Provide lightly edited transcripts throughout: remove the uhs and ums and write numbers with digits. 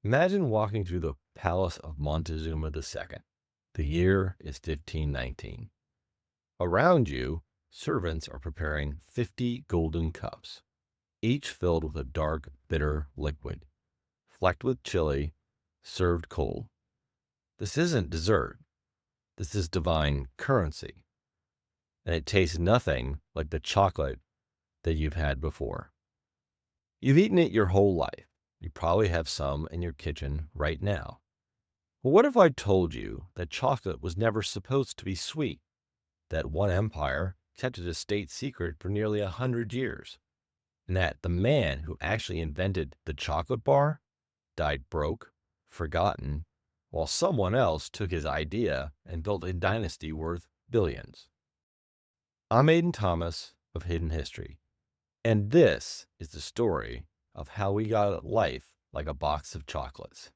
Imagine walking through the palace of Montezuma II. The year is 1519. Around you, servants are preparing 50 golden cups, each filled with a dark, bitter liquid, flecked with chili, served cold. This isn't dessert. This is divine currency, and it tastes nothing like the chocolate that you've had before. You've eaten it your whole life. You probably have some in your kitchen right now. Well, what if I told you that chocolate was never supposed to be sweet? That one empire kept it a state secret for nearly 100 years, and that the man who actually invented the chocolate bar died broke, forgotten, while someone else took his idea and built a dynasty worth billions. I'm Aiden Thomas of Hidden History, and this is the story of how we got life like a box of chocolates.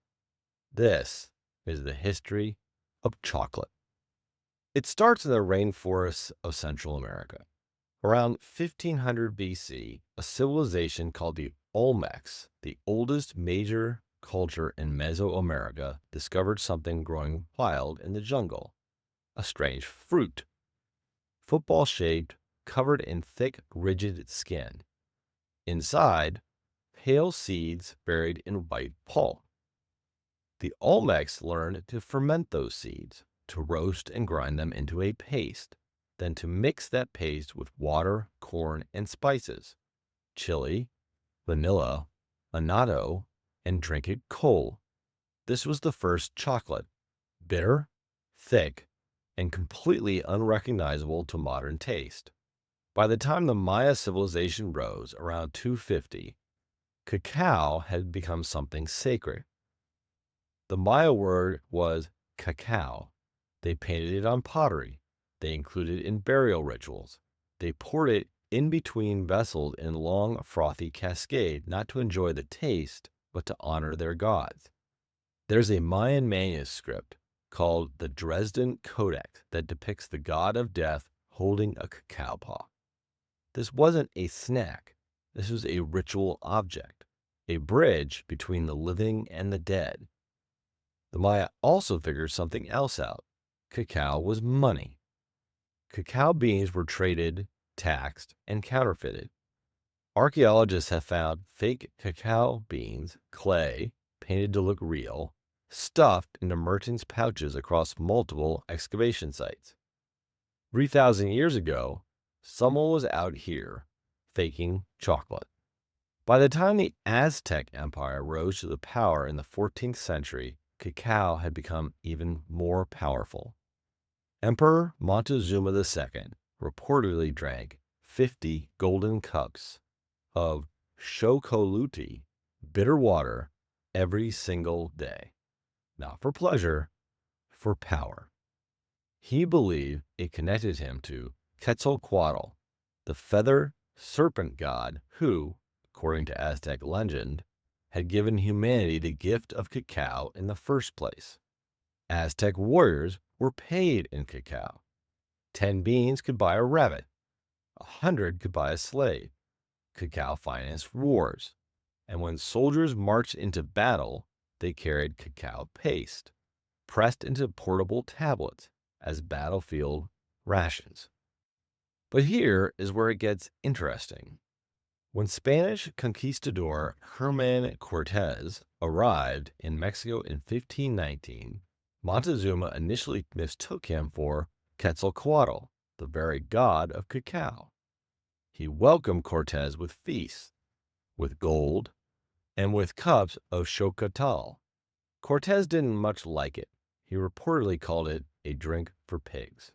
This is the history of chocolate. It starts in the rainforests of Central America. Around 1500 BC, a civilization called the Olmecs, the oldest major culture in Mesoamerica, discovered something growing wild in the jungle, a strange fruit, football-shaped, covered in thick, rigid skin. Inside, pale seeds buried in white pulp. The Olmecs learned to ferment those seeds, to roast and grind them into a paste, then to mix that paste with water, corn, and spices, chili, vanilla, annatto, and drink it cold. This was the first chocolate, bitter, thick, and completely unrecognizable to modern taste. By the time the Maya civilization rose around 250, cacao had become something sacred. The Maya word was cacao. They painted it on pottery. They included it in burial rituals. They poured it in between vessels in long, frothy cascade, not to enjoy the taste, but to honor their gods. There's a Mayan manuscript called the Dresden Codex that depicts the god of death holding a cacao paw. This wasn't a snack. This was a ritual object, a bridge between the living and the dead. The Maya also figured something else out. Cacao was money. Cacao beans were traded, taxed, and counterfeited. Archaeologists have found fake cacao beans, clay, painted to look real, stuffed into merchants' pouches across multiple excavation sites. 3,000 years ago, someone was out here faking chocolate. By the time the Aztec Empire rose to the power in the 14th century, cacao had become even more powerful. Emperor Montezuma II reportedly drank 50 golden cups of chocolate, bitter water, every single day. Not for pleasure, for power. He believed it connected him to Quetzalcoatl, the feather serpent god who, according to Aztec legend, had given humanity the gift of cacao in the first place. Aztec warriors were paid in cacao. 10 beans could buy a rabbit. 100 could buy a slave. Cacao financed wars. And when soldiers marched into battle, they carried cacao paste, pressed into portable tablets as battlefield rations. But here is where it gets interesting. When Spanish conquistador Hernán Cortés arrived in Mexico in 1519, Montezuma initially mistook him for Quetzalcoatl, the very god of cacao. He welcomed Cortés with feasts, with gold, and with cups of chocotal. Cortés didn't much like it. He reportedly called it a drink for pigs.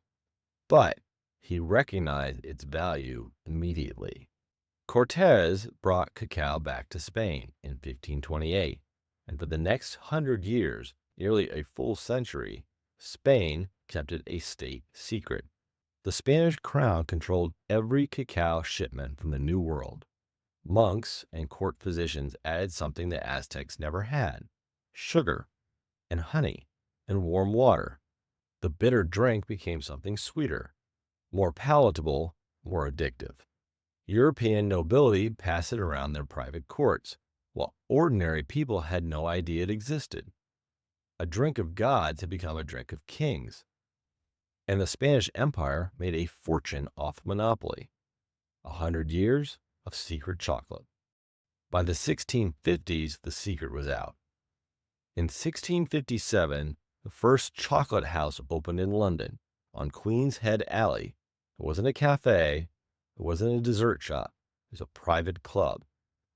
But he recognized its value immediately. Cortés brought cacao back to Spain in 1528, and for the next 100 years, nearly a full century, Spain kept it a state secret. The Spanish crown controlled every cacao shipment from the New World. Monks and court physicians added something the Aztecs never had: sugar and honey and warm water. The bitter drink became something sweeter, more palatable, more addictive. European nobility passed it around their private courts, while ordinary people had no idea it existed. A drink of gods had become a drink of kings, and the Spanish Empire made a fortune off monopoly. 100 years of secret chocolate. By the 1650s, the secret was out. In 1657, the first chocolate house opened in London on Queen's Head Alley. It wasn't a cafe, it wasn't a dessert shop, it was a private club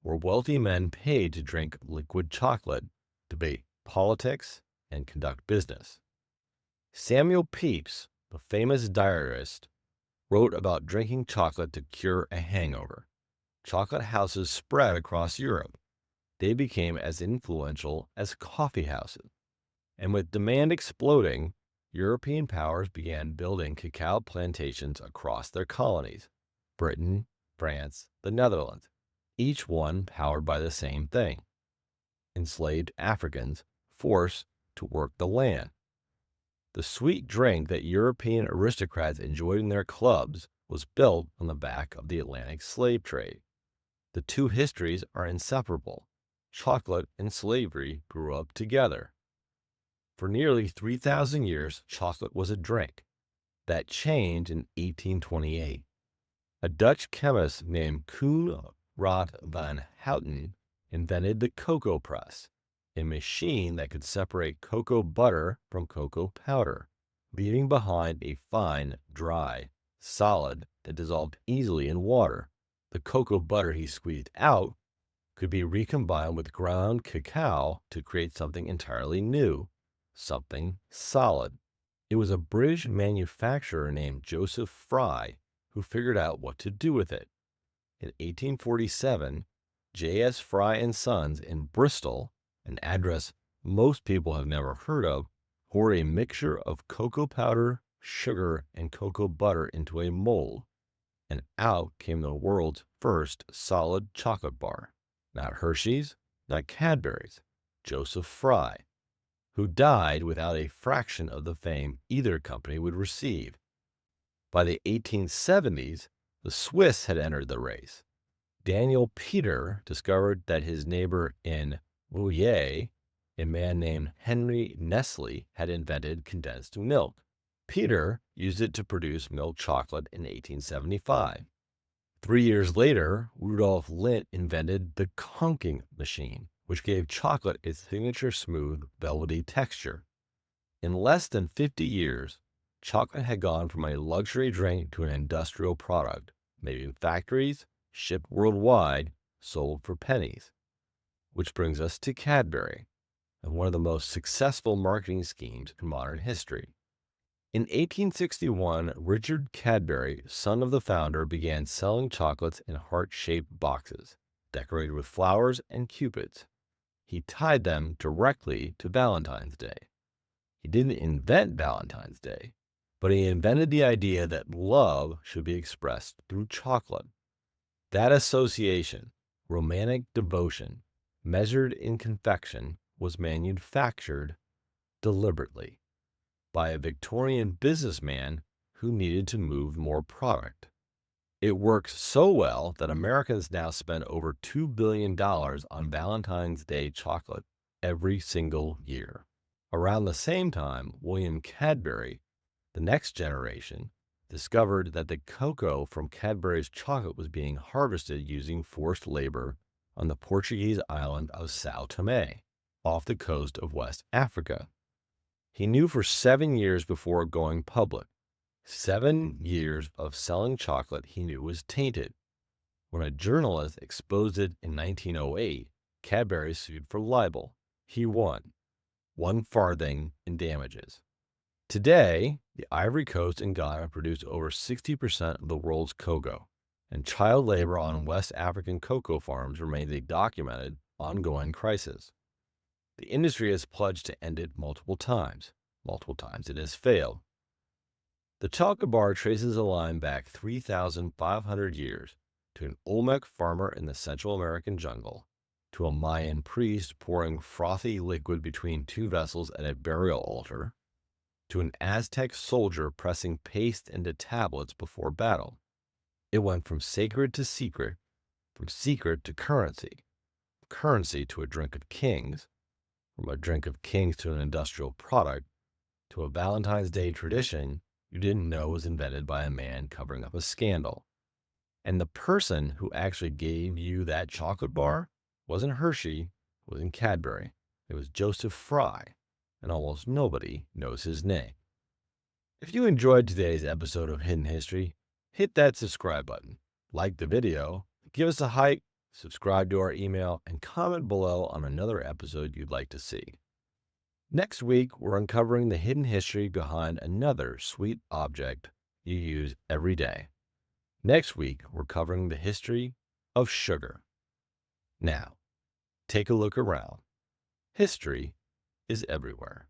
where wealthy men paid to drink liquid chocolate, debate politics, and conduct business. Samuel Pepys, the famous diarist, wrote about drinking chocolate to cure a hangover. Chocolate houses spread across Europe. They became as influential as coffee houses. And with demand exploding, European powers began building cacao plantations across their colonies: Britain, France, the Netherlands, each one powered by the same thing: enslaved Africans forced to work the land. The sweet drink that European aristocrats enjoyed in their clubs was built on the back of the Atlantic slave trade. The two histories are inseparable. Chocolate and slavery grew up together. For nearly 3,000 years, chocolate was a drink. That changed in 1828. A Dutch chemist named Koenraad van Houten invented the cocoa press, a machine that could separate cocoa butter from cocoa powder, leaving behind a fine, dry solid that dissolved easily in water. The cocoa butter he squeezed out could be recombined with ground cacao to create something entirely new, something solid. It was a British manufacturer named Joseph Fry who figured out what to do with it. In 1847, J.S. Fry and Sons in Bristol, an address most people have never heard of, poured a mixture of cocoa powder, sugar, and cocoa butter into a mold, and out came the world's first solid chocolate bar. Not Hershey's, not Cadbury's, Joseph Fry, who died without a fraction of the fame either company would receive. By the 1870s, the Swiss had entered the race. Daniel Peter discovered that his neighbor in Vouillé, a man named Henry Nestle, had invented condensed milk. Peter used it to produce milk chocolate in 1875. 3 years later, Rudolf Lindt invented the conking machine, which gave chocolate its signature smooth, velvety texture. In less than 50 years, chocolate had gone from a luxury drink to an industrial product, made in factories, shipped worldwide, sold for pennies. Which brings us to Cadbury, and one of the most successful marketing schemes in modern history. In 1861, Richard Cadbury, son of the founder, began selling chocolates in heart-shaped boxes, decorated with flowers and cupids. He tied them directly to Valentine's Day. He didn't invent Valentine's Day, but he invented the idea that love should be expressed through chocolate. That association, romantic devotion, measured in confection, was manufactured deliberately by a Victorian businessman who needed to move more product. It works so well that Americans now spend over $2 billion on Valentine's Day chocolate every single year. Around the same time, William Cadbury, the next generation, discovered that the cocoa from Cadbury's chocolate was being harvested using forced labor on the Portuguese island of São Tomé, off the coast of West Africa. He knew for 7 years before going public. 7 years of selling chocolate he knew was tainted. When a journalist exposed it in 1908, Cadbury sued for libel. He won. 1 farthing in damages. Today, the Ivory Coast and Ghana produce over 60% of the world's cocoa, and child labor on West African cocoa farms remains a documented, ongoing crisis. The industry has pledged to end it multiple times. Multiple times it has failed. The chocolate bar traces a line back 3,500 years to an Olmec farmer in the Central American jungle, to a Mayan priest pouring frothy liquid between 2 vessels at a burial altar, to an Aztec soldier pressing paste into tablets before battle. It went from sacred to secret, from secret to currency, currency to a drink of kings, from a drink of kings to an industrial product, to a Valentine's Day tradition you didn't know was invented by a man covering up a scandal. And the person who actually gave you that chocolate bar wasn't Hershey, it wasn't Cadbury. It was Joseph Fry, and almost nobody knows his name. If you enjoyed today's episode of Hidden History, hit that subscribe button, like the video, give us a hype, subscribe to our email, and comment below on another episode you'd like to see. Next week, we're uncovering the hidden history behind another sweet object you use every day. Next week, we're covering the history of sugar. Now, take a look around. History is everywhere.